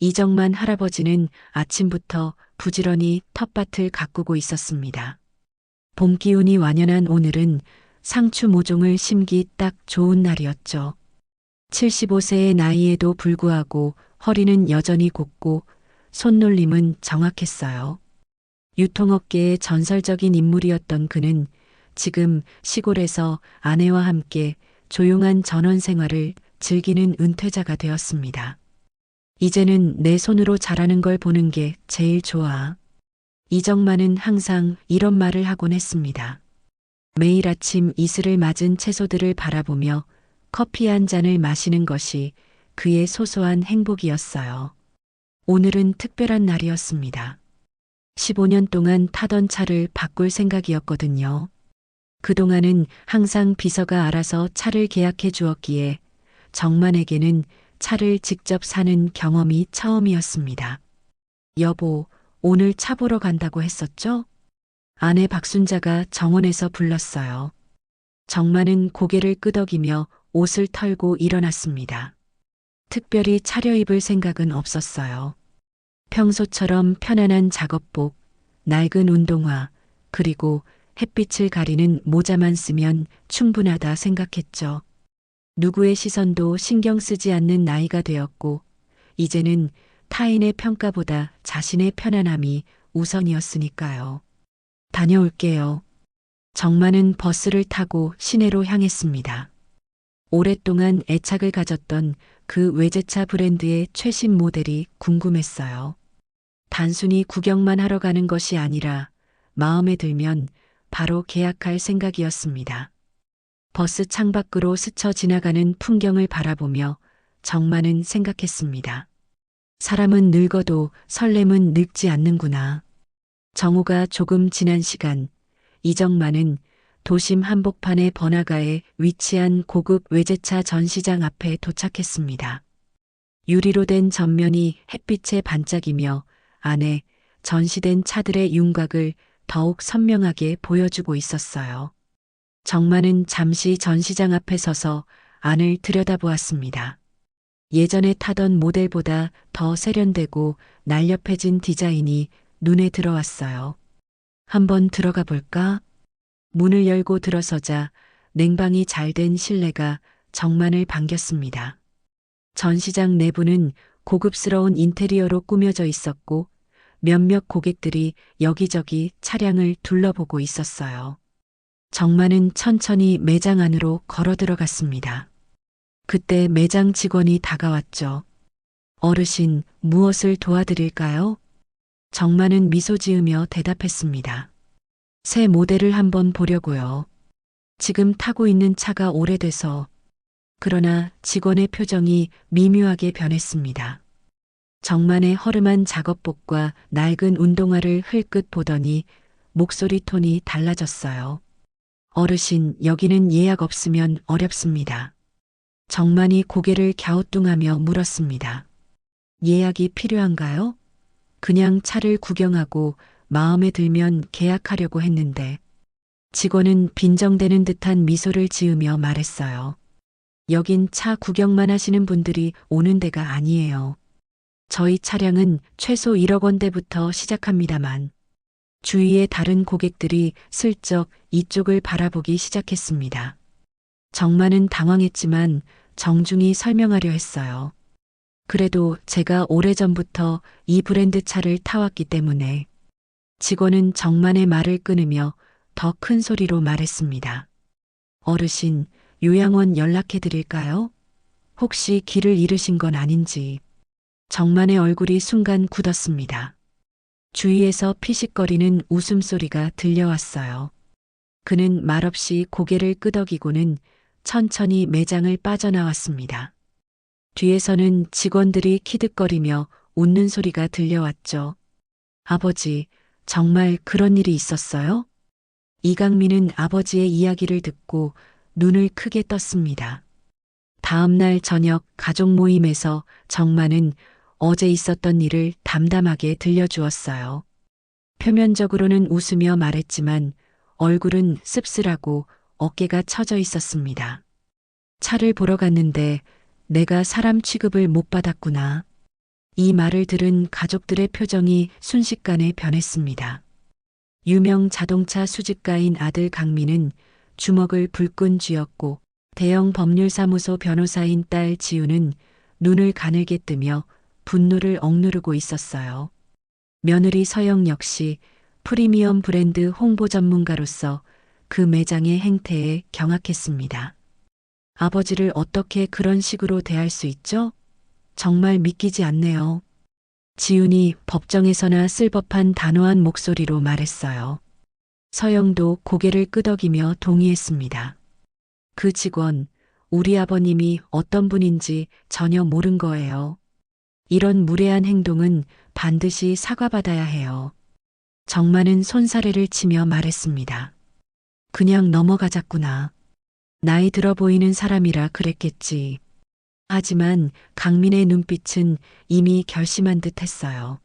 이정만 할아버지는 아침부터 부지런히 텃밭을 가꾸고 있었습니다. 봄 기운이 완연한 오늘은 상추 모종을 심기 딱 좋은 날이었죠. 75세의 나이에도 불구하고 허리는 여전히 곱고 손놀림은 정확했어요. 유통업계의 전설적인 인물이었던 그는 지금 시골에서 아내와 함께 조용한 전원 생활을 즐기는 은퇴자가 되었습니다. 이제는 내 손으로 자라는 걸 보는 게 제일 좋아. 이정만은 항상 이런 말을 하곤 했습니다. 매일 아침 이슬을 맞은 채소들을 바라보며 커피 한 잔을 마시는 것이 그의 소소한 행복이었어요. 오늘은 특별한 날이었습니다. 15년 동안 타던 차를 바꿀 생각이었거든요. 그동안은 항상 비서가 알아서 차를 계약해 주었기에 정만에게는 차를 직접 사는 경험이 처음이었습니다. 여보, 오늘 차 보러 간다고 했었죠? 아내 박순자가 정원에서 불렀어요. 정만은 고개를 끄덕이며 옷을 털고 일어났습니다. 특별히 차려입을 생각은 없었어요. 평소처럼 편안한 작업복, 낡은 운동화, 그리고 햇빛을 가리는 모자만 쓰면 충분하다 생각했죠. 누구의 시선도 신경 쓰지 않는 나이가 되었고, 이제는 타인의 평가보다 자신의 편안함이 우선이었으니까요. 다녀올게요. 정만은 버스를 타고 시내로 향했습니다. 오랫동안 애착을 가졌던 그 외제차 브랜드의 최신 모델이 궁금했어요. 단순히 구경만 하러 가는 것이 아니라 마음에 들면 바로 계약할 생각이었습니다. 버스 창밖으로 스쳐 지나가는 풍경을 바라보며 정만은 생각했습니다. 사람은 늙어도 설렘은 늙지 않는구나. 정오가 조금 지난 시간, 이정만은 도심 한복판의 번화가에 위치한 고급 외제차 전시장 앞에 도착했습니다. 유리로 된 전면이 햇빛에 반짝이며 안에 전시된 차들의 윤곽을 더욱 선명하게 보여주고 있었어요. 정만은 잠시 전시장 앞에 서서 안을 들여다보았습니다. 예전에 타던 모델보다 더 세련되고 날렵해진 디자인이 눈에 들어왔어요. 한번 들어가 볼까? 문을 열고 들어서자 냉방이 잘 된 실내가 정만을 반겼습니다. 전시장 내부는 고급스러운 인테리어로 꾸며져 있었고 몇몇 고객들이 여기저기 차량을 둘러보고 있었어요. 정만은 천천히 매장 안으로 걸어 들어갔습니다. 그때 매장 직원이 다가왔죠. 어르신, 무엇을 도와드릴까요? 정만은 미소 지으며 대답했습니다. 새 모델을 한번 보려고요. 지금 타고 있는 차가 오래돼서. 그러나 직원의 표정이 미묘하게 변했습니다. 정만의 허름한 작업복과 낡은 운동화를 흘끗 보더니 목소리 톤이 달라졌어요. 어르신, 여기는 예약 없으면 어렵습니다. 정만이 고개를 갸우뚱하며 물었습니다. 예약이 필요한가요? 그냥 차를 구경하고 마음에 들면 계약하려고 했는데. 직원은 빈정대는 듯한 미소를 지으며 말했어요. 여긴 차 구경만 하시는 분들이 오는 데가 아니에요. 저희 차량은 최소 1억 원대부터 시작합니다만. 주위의 다른 고객들이 슬쩍 이쪽을 바라보기 시작했습니다. 정만은 당황했지만 정중히 설명하려 했어요. 그래도 제가 오래전부터 이 브랜드 차를 타왔기 때문에. 직원은 정만의 말을 끊으며 더 큰 소리로 말했습니다. 어르신, 요양원 연락해 드릴까요? 혹시 길을 잃으신 건 아닌지. 정만의 얼굴이 순간 굳었습니다. 주위에서 피식거리는 웃음소리가 들려왔어요. 그는 말없이 고개를 끄덕이고는 천천히 매장을 빠져나왔습니다. 뒤에서는 직원들이 키득거리며 웃는 소리가 들려왔죠. 아버지, 정말 그런 일이 있었어요? 이강민은 아버지의 이야기를 듣고 눈을 크게 떴습니다. 다음 날 저녁 가족 모임에서 정만은 어제 있었던 일을 담담하게 들려주었어요. 표면적으로는 웃으며 말했지만 얼굴은 씁쓸하고 어깨가 처져 있었습니다. 차를 보러 갔는데 내가 사람 취급을 못 받았구나. 이 말을 들은 가족들의 표정이 순식간에 변했습니다. 유명 자동차 수집가인 아들 강민은 주먹을 불끈 쥐었고 대형 법률사무소 변호사인 딸 지우는 눈을 가늘게 뜨며 분노를 억누르고 있었어요. 며느리 서영 역시 프리미엄 브랜드 홍보 전문가로서 그 매장의 행태에 경악했습니다. 아버지를 어떻게 그런 식으로 대할 수 있죠? 정말 믿기지 않네요. 지훈이 법정에서나 쓸 법한 단호한 목소리로 말했어요. 서영도 고개를 끄덕이며 동의했습니다. 그 직원, 우리 아버님이 어떤 분인지 전혀 모른 거예요. 이런 무례한 행동은 반드시 사과받아야 해요. 정만은 손사래를 치며 말했습니다. 그냥 넘어가자꾸나. 나이 들어 보이는 사람이라 그랬겠지. 하지만 강민의 눈빛은 이미 결심한 듯 했어요.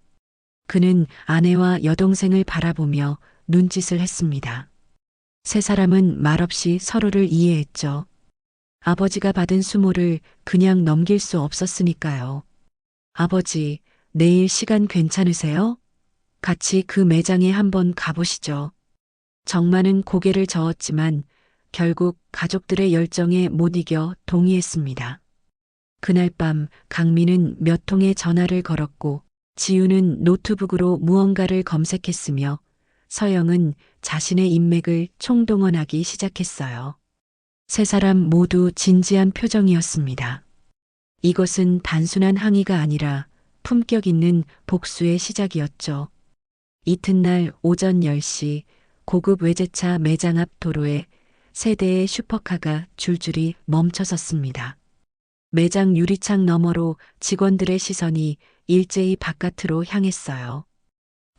그는 아내와 여동생을 바라보며 눈짓을 했습니다. 세 사람은 말없이 서로를 이해했죠. 아버지가 받은 수모를 그냥 넘길 수 없었으니까요. 아버지, 내일 시간 괜찮으세요? 같이 그 매장에 한번 가보시죠. 정만은 고개를 저었지만 결국 가족들의 열정에 못 이겨 동의했습니다. 그날 밤 강민은 몇 통의 전화를 걸었고 지우는 노트북으로 무언가를 검색했으며 서영은 자신의 인맥을 총동원하기 시작했어요. 세 사람 모두 진지한 표정이었습니다. 이것은 단순한 항의가 아니라 품격 있는 복수의 시작이었죠. 이튿날 오전 10시 고급 외제차 매장 앞 도로에 세 대의 슈퍼카가 줄줄이 멈춰섰습니다. 매장 유리창 너머로 직원들의 시선이 일제히 바깥으로 향했어요.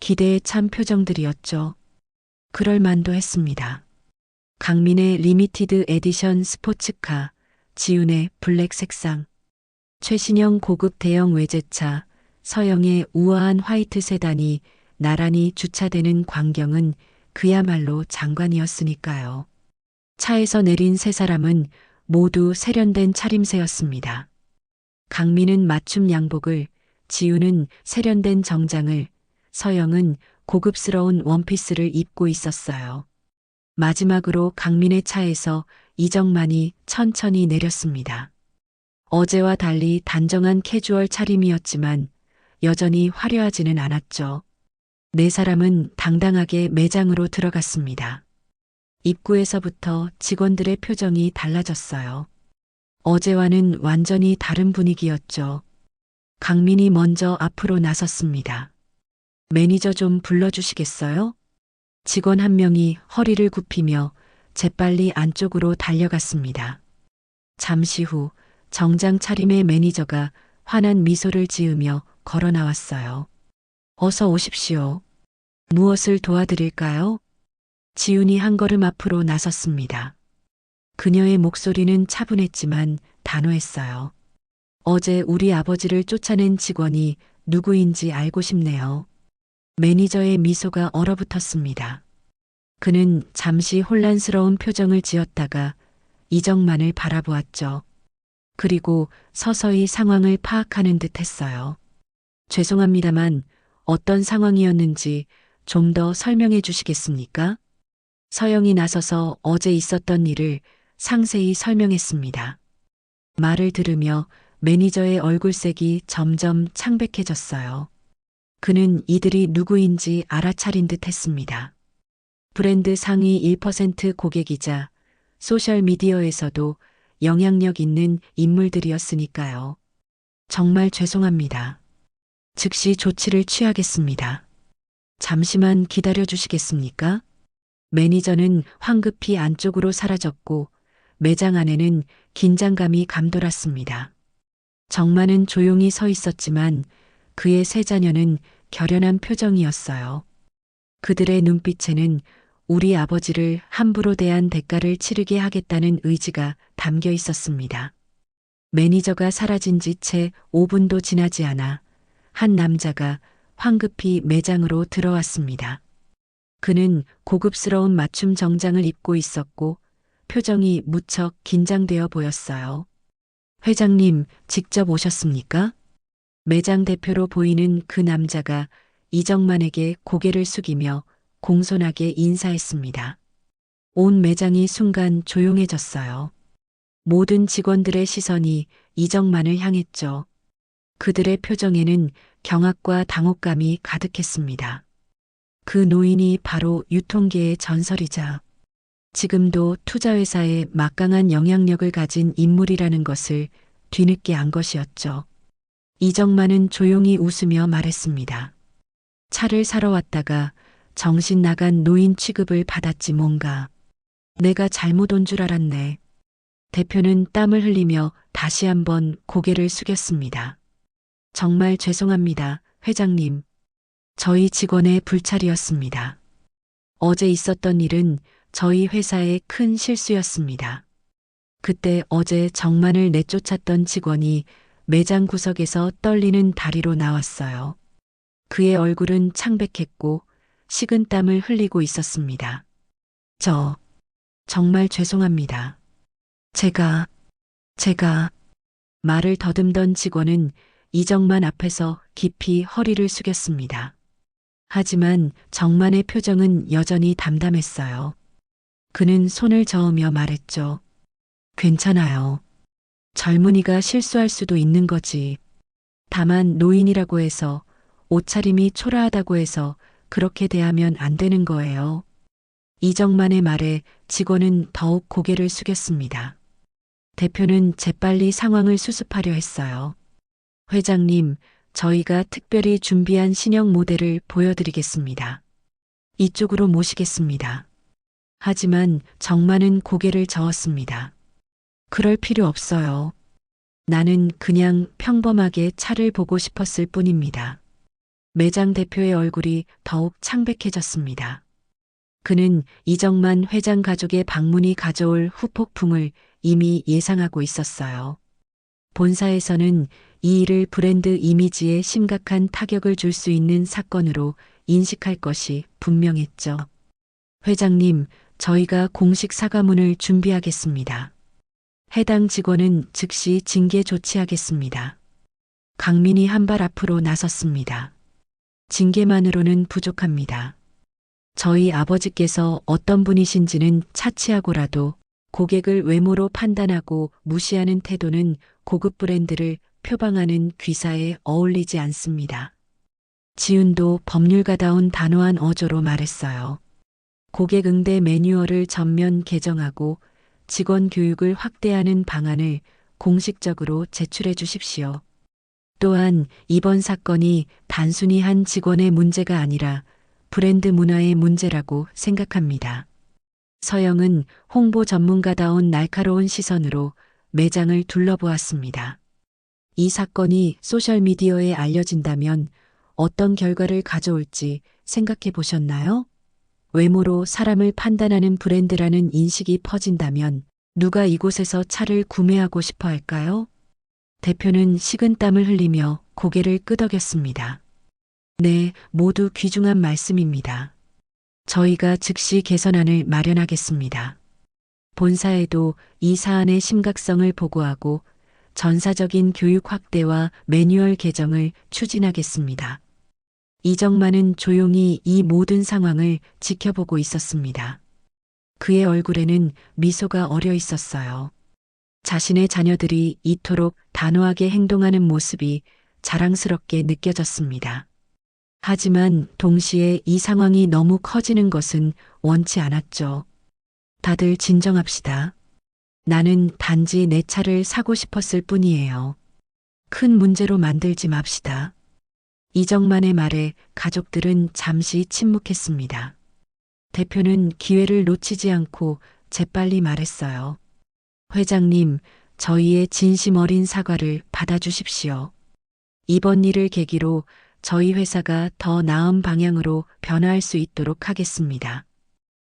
기대에 찬 표정들이었죠. 그럴 만도 했습니다. 강민의 리미티드 에디션 스포츠카, 지훈의 블랙 색상, 최신형 고급 대형 외제차, 서영의 우아한 화이트 세단이 나란히 주차되는 광경은 그야말로 장관이었으니까요. 차에서 내린 세 사람은 모두 세련된 차림새였습니다. 강민은 맞춤 양복을, 지우는 세련된 정장을, 서영은 고급스러운 원피스를 입고 있었어요. 마지막으로 강민의 차에서 이정만이 천천히 내렸습니다. 어제와 달리 단정한 캐주얼 차림이었지만 여전히 화려하지는 않았죠. 네 사람은 당당하게 매장으로 들어갔습니다. 입구에서부터 직원들의 표정이 달라졌어요. 어제와는 완전히 다른 분위기였죠. 강민이 먼저 앞으로 나섰습니다. 매니저 좀 불러주시겠어요? 직원 한 명이 허리를 굽히며 재빨리 안쪽으로 달려갔습니다. 잠시 후 정장 차림의 매니저가 환한 미소를 지으며 걸어 나왔어요. 어서 오십시오. 무엇을 도와드릴까요? 지훈이 한 걸음 앞으로 나섰습니다. 그녀의 목소리는 차분했지만 단호했어요. 어제 우리 아버지를 쫓아낸 직원이 누구인지 알고 싶네요. 매니저의 미소가 얼어붙었습니다. 그는 잠시 혼란스러운 표정을 지었다가 이정만을 바라보았죠. 그리고 서서히 상황을 파악하는 듯 했어요. 죄송합니다만 어떤 상황이었는지 좀 더 설명해 주시겠습니까? 서영이 나서서 어제 있었던 일을 상세히 설명했습니다. 말을 들으며 매니저의 얼굴색이 점점 창백해졌어요. 그는 이들이 누구인지 알아차린 듯 했습니다. 브랜드 상위 1% 고객이자 소셜미디어에서도 영향력 있는 인물들이었으니까요. 정말 죄송합니다. 즉시 조치를 취하겠습니다. 잠시만 기다려 주시겠습니까? 매니저는 황급히 안쪽으로 사라졌고 매장 안에는 긴장감이 감돌았습니다. 정만은 조용히 서 있었지만 그의 세 자녀는 결연한 표정이었어요. 그들의 눈빛에는 우리 아버지를 함부로 대한 대가를 치르게 하겠다는 의지가 담겨 있었습니다. 매니저가 사라진 지 채 5분도 지나지 않아 한 남자가 황급히 매장으로 들어왔습니다. 그는 고급스러운 맞춤 정장을 입고 있었고 표정이 무척 긴장되어 보였어요. 회장님, 직접 오셨습니까? 매장 대표로 보이는 그 남자가 이정만에게 고개를 숙이며 공손하게 인사했습니다. 온 매장이 순간 조용해졌어요. 모든 직원들의 시선이 이정만을 향했죠. 그들의 표정에는 경악과 당혹감이 가득했습니다. 그 노인이 바로 유통계의 전설이자 지금도 투자회사에 막강한 영향력을 가진 인물이라는 것을 뒤늦게 안 것이었죠. 이정만은 조용히 웃으며 말했습니다. 차를 사러 왔다가 정신 나간 노인 취급을 받았지 뭔가. 내가 잘못 온 줄 알았네. 대표는 땀을 흘리며 다시 한번 고개를 숙였습니다. 정말 죄송합니다, 회장님. 저희 직원의 불찰이었습니다. 어제 있었던 일은 저희 회사의 큰 실수였습니다. 그때 어제 정만을 내쫓았던 직원이 매장 구석에서 떨리는 다리로 나왔어요. 그의 얼굴은 창백했고 식은땀을 흘리고 있었습니다. 정말 죄송합니다. 제가 말을 더듬던 직원은 이정만 앞에서 깊이 허리를 숙였습니다. 하지만 정만의 표정은 여전히 담담했어요. 그는 손을 저으며 말했죠. 괜찮아요. 젊은이가 실수할 수도 있는 거지. 다만 노인이라고 해서 옷차림이 초라하다고 해서 그렇게 대하면 안 되는 거예요. 이정만의 말에 직원은 더욱 고개를 숙였습니다. 대표는 재빨리 상황을 수습하려 했어요. 회장님, 저희가 특별히 준비한 신형 모델을 보여드리겠습니다. 이쪽으로 모시겠습니다. 하지만 정만은 고개를 저었습니다. 그럴 필요 없어요. 나는 그냥 평범하게 차를 보고 싶었을 뿐입니다. 매장 대표의 얼굴이 더욱 창백해졌습니다. 그는 이정만 회장 가족의 방문이 가져올 후폭풍을 이미 예상하고 있었어요. 본사에서는 이 일을 브랜드 이미지에 심각한 타격을 줄 수 있는 사건으로 인식할 것이 분명했죠. 회장님, 저희가 공식 사과문을 준비하겠습니다. 해당 직원은 즉시 징계 조치하겠습니다. 강민이 한 발 앞으로 나섰습니다. 징계만으로는 부족합니다. 저희 아버지께서 어떤 분이신지는 차치하고라도 고객을 외모로 판단하고 무시하는 태도는 고급 브랜드를 표방하는 귀사에 어울리지 않습니다. 지훈도 법률가다운 단호한 어조로 말했어요. 고객 응대 매뉴얼을 전면 개정하고 직원 교육을 확대하는 방안을 공식적으로 제출해 주십시오. 또한 이번 사건이 단순히 한 직원의 문제가 아니라 브랜드 문화의 문제라고 생각합니다. 서영은 홍보 전문가다운 날카로운 시선으로 매장을 둘러보았습니다. 이 사건이 소셜미디어에 알려진다면 어떤 결과를 가져올지 생각해 보셨나요? 외모로 사람을 판단하는 브랜드라는 인식이 퍼진다면 누가 이곳에서 차를 구매하고 싶어 할까요? 대표는 식은땀을 흘리며 고개를 끄덕였습니다. 네, 모두 귀중한 말씀입니다. 저희가 즉시 개선안을 마련하겠습니다. 본사에도 이 사안의 심각성을 보고하고 전사적인 교육 확대와 매뉴얼 개정을 추진하겠습니다. 이정만은 조용히 이 모든 상황을 지켜보고 있었습니다. 그의 얼굴에는 미소가 어려 있었어요. 자신의 자녀들이 이토록 단호하게 행동하는 모습이 자랑스럽게 느껴졌습니다. 하지만 동시에 이 상황이 너무 커지는 것은 원치 않았죠. 다들 진정합시다. 나는 단지 내 차를 사고 싶었을 뿐이에요. 큰 문제로 만들지 맙시다. 이정만의 말에 가족들은 잠시 침묵했습니다. 대표는 기회를 놓치지 않고 재빨리 말했어요. 회장님, 저희의 진심 어린 사과를 받아주십시오. 이번 일을 계기로 저희 회사가 더 나은 방향으로 변화할 수 있도록 하겠습니다.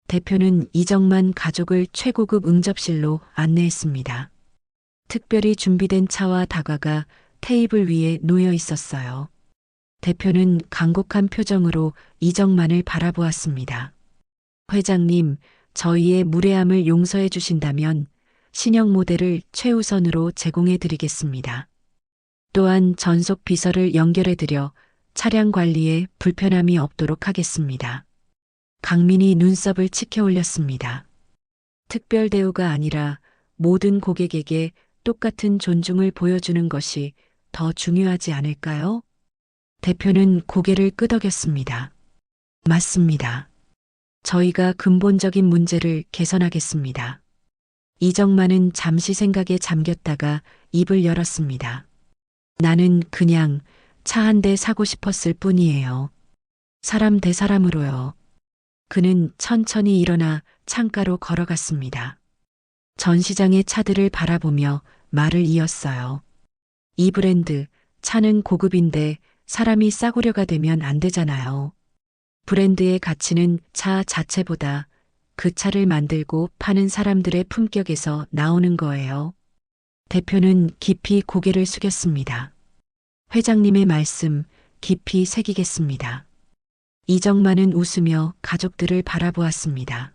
대표는 이정만 가족을 최고급 응접실로 안내했습니다. 특별히 준비된 차와 다과가 테이블 위에 놓여 있었어요. 대표는 간곡한 표정으로 이정만을 바라보았습니다. 회장님, 저희의 무례함을 용서해 주신다면 신형 모델을 최우선으로 제공해 드리겠습니다. 또한 전속 비서를 연결해드려 차량 관리에 불편함이 없도록 하겠습니다. 강민이 눈썹을 치켜 올렸습니다. 특별 대우가 아니라 모든 고객에게 똑같은 존중을 보여주는 것이 더 중요하지 않을까요? 대표는 고개를 끄덕였습니다. 맞습니다. 저희가 근본적인 문제를 개선하겠습니다. 이정만은 잠시 생각에 잠겼다가 입을 열었습니다. 나는 그냥 차 한 대 사고 싶었을 뿐이에요. 사람 대 사람으로요. 그는 천천히 일어나 창가로 걸어갔습니다. 전시장의 차들을 바라보며 말을 이었어요. 이 브랜드, 차는 고급인데 사람이 싸구려가 되면 안 되잖아요. 브랜드의 가치는 차 자체보다 그 차를 만들고 파는 사람들의 품격에서 나오는 거예요. 대표는 깊이 고개를 숙였습니다. 회장님의 말씀 깊이 새기겠습니다. 이정만은 웃으며 가족들을 바라보았습니다.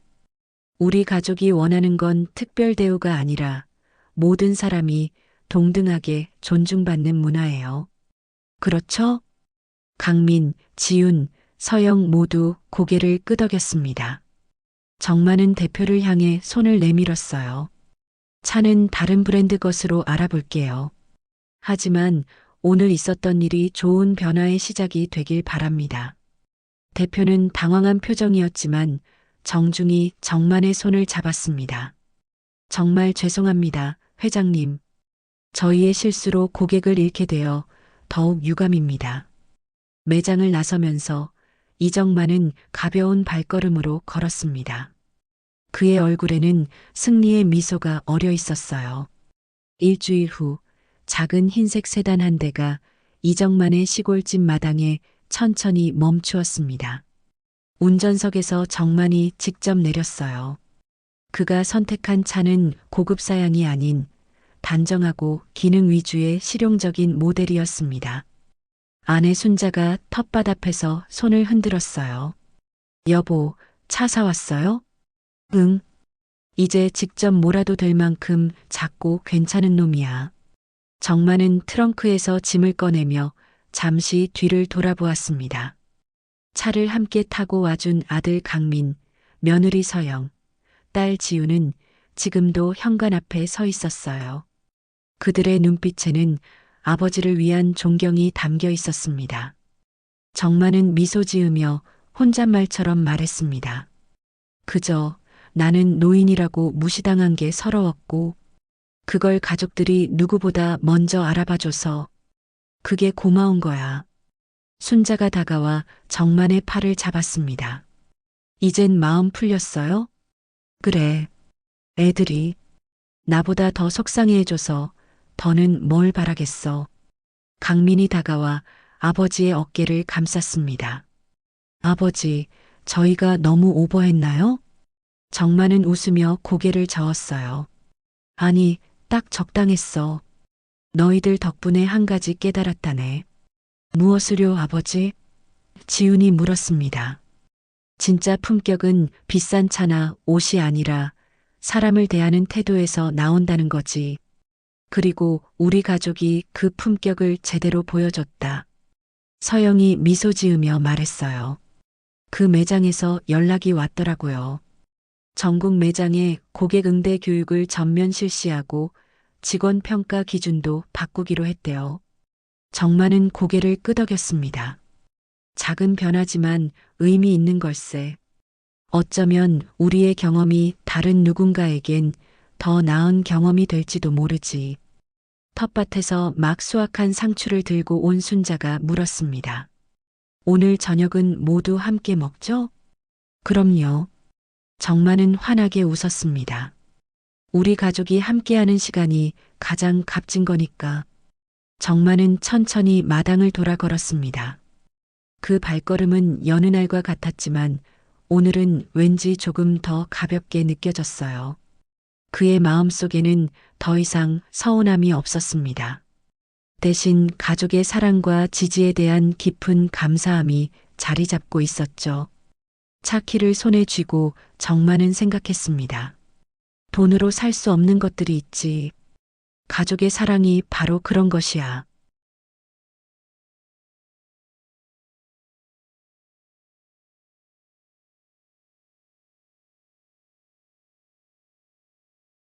우리 가족이 원하는 건 특별 대우가 아니라 모든 사람이 동등하게 존중받는 문화예요. 그렇죠? 강민, 지훈, 서영 모두 고개를 끄덕였습니다. 정만은 대표를 향해 손을 내밀었어요. 차는 다른 브랜드 것으로 알아볼게요. 하지만 오늘 있었던 일이 좋은 변화의 시작이 되길 바랍니다. 대표는 당황한 표정이었지만 정중히 정만의 손을 잡았습니다. 정말 죄송합니다, 회장님. 저희의 실수로 고객을 잃게 되어 더욱 유감입니다. 매장을 나서면서 이정만은 가벼운 발걸음으로 걸었습니다. 그의 얼굴에는 승리의 미소가 어려 있었어요. 일주일 후 작은 흰색 세단 한 대가 이정만의 시골집 마당에 천천히 멈추었습니다. 운전석에서 정만이 직접 내렸어요. 그가 선택한 차는 고급 사양이 아닌 단정하고 기능 위주의 실용적인 모델이었습니다. 아내 순자가 텃밭 앞에서 손을 흔들었어요. 여보, 차 사왔어요? 응. 이제 직접 몰아도 될 만큼 작고 괜찮은 놈이야. 정만은 트렁크에서 짐을 꺼내며 잠시 뒤를 돌아보았습니다. 차를 함께 타고 와준 아들 강민, 며느리 서영, 딸 지우는 지금도 현관 앞에 서 있었어요. 그들의 눈빛에는 아버지를 위한 존경이 담겨 있었습니다. 정만은 미소 지으며 혼잣말처럼 말했습니다. 그저 나는 노인이라고 무시당한 게 서러웠고 그걸 가족들이 누구보다 먼저 알아봐줘서 그게 고마운 거야. 순자가 다가와 정만의 팔을 잡았습니다. 이젠 마음 풀렸어요? 그래. 애들이 나보다 더 속상해해줘서 더는 뭘 바라겠어. 강민이 다가와 아버지의 어깨를 감쌌습니다. 아버지, 저희가 너무 오버했나요? 정만은 웃으며 고개를 저었어요. 아니, 딱 적당했어. 너희들 덕분에 한 가지 깨달았다네. 무엇을요, 아버지? 지훈이 물었습니다. 진짜 품격은 비싼 차나 옷이 아니라 사람을 대하는 태도에서 나온다는 거지. 그리고 우리 가족이 그 품격을 제대로 보여줬다. 서영이 미소 지으며 말했어요. 그 매장에서 연락이 왔더라고요. 전국 매장에 고객 응대 교육을 전면 실시하고 직원 평가 기준도 바꾸기로 했대요. 정만은 고개를 끄덕였습니다. 작은 변화지만 의미 있는 걸세. 어쩌면 우리의 경험이 다른 누군가에겐 더 나은 경험이 될지도 모르지. 텃밭에서 막 수확한 상추를 들고 온 순자가 물었습니다. 오늘 저녁은 모두 함께 먹죠? 그럼요. 정만은 환하게 웃었습니다. 우리 가족이 함께하는 시간이 가장 값진 거니까. 정만은 천천히 마당을 돌아 걸었습니다. 그 발걸음은 여느 날과 같았지만 오늘은 왠지 조금 더 가볍게 느껴졌어요. 그의 마음속에는 더 이상 서운함이 없었습니다. 대신 가족의 사랑과 지지에 대한 깊은 감사함이 자리 잡고 있었죠. 차 키를 손에 쥐고 정만은 생각했습니다. 돈으로 살 수 없는 것들이 있지. 가족의 사랑이 바로 그런 것이야.